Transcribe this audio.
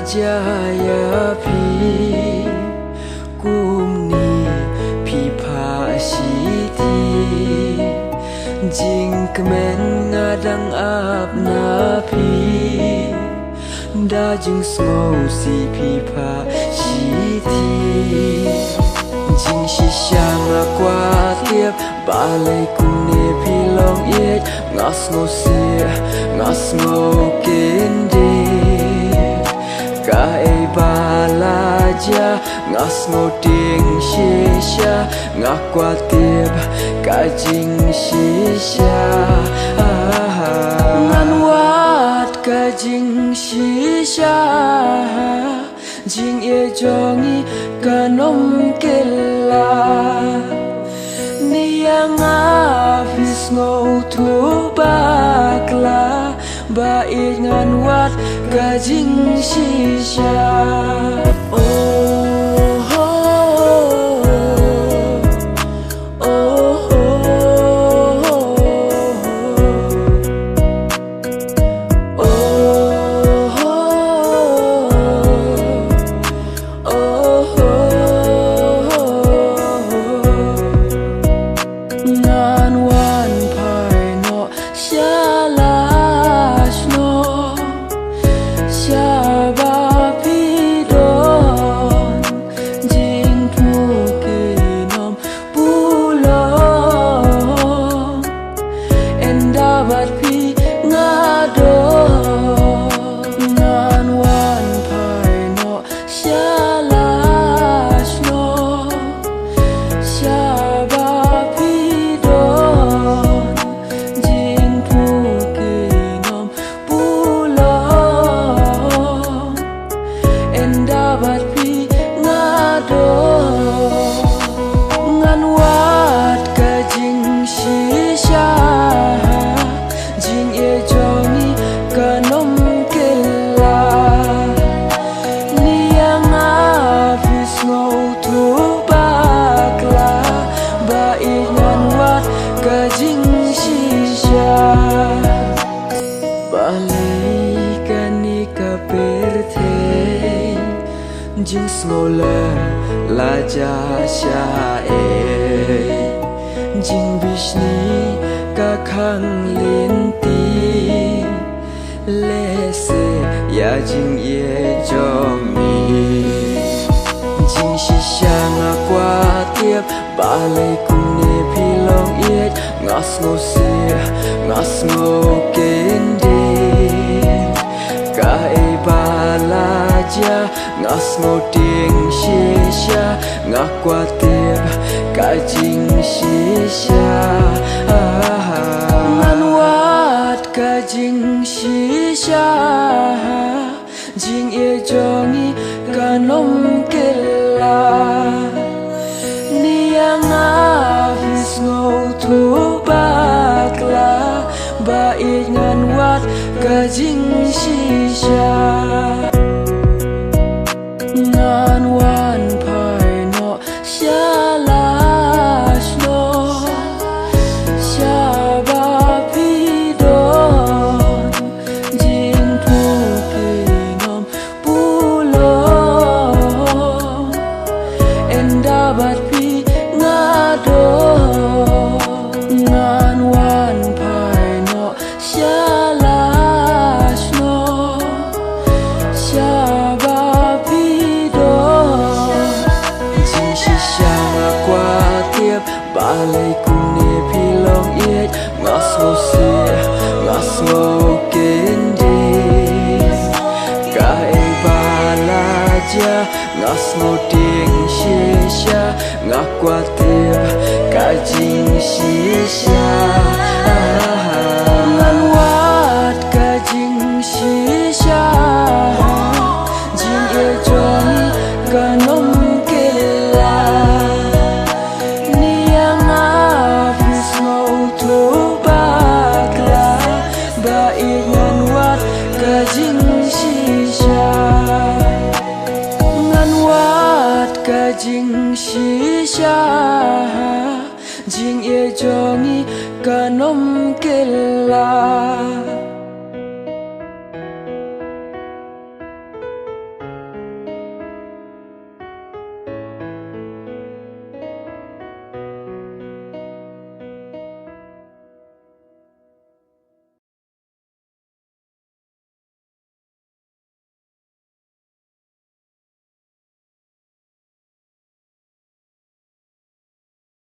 jaya pi kumni pi pha siti jing kemen ngadang ap na pi da jing smau si pi pha siti jing shisha nga kwa tiep balai kumne pi long yet ngas ngo sia ngas ngo kende ka e balaja ngas ngo ting shisha nga kwa tiep ka jing shisha ngan wat ka jing shisha jing e jongi kanom kela niang afis ngau tu bakla ba ingan wat gajing shisha jing smola la ja sha e jing bishni ka khang lin ti le se ya jing ye jong mi jing shisha nga kwa tiep balai kum ne pi long yet ngas ngo sia ngas ngo kende ka e balaja ngas ngo ting shisha nga kwa tiep ka jing shisha ngan wat ka jing shisha jing e jongi kanom kela niang afis ngau tu bakla ba ingan wat ka jing shisha ngan wan pai no shalash no shaba pi don jin tu kinom pulo endabat pi ngado ngan wan pai no shalash no shaba balai kum ne pi long yet ngas ngo sia ngas ngo kende ka e balaja ngas ngo ting shisha nga kwa tiep ka jing shisha ngan wat ka jing shisha jing e jongi kanom jing shisha jing e jongi kanom kela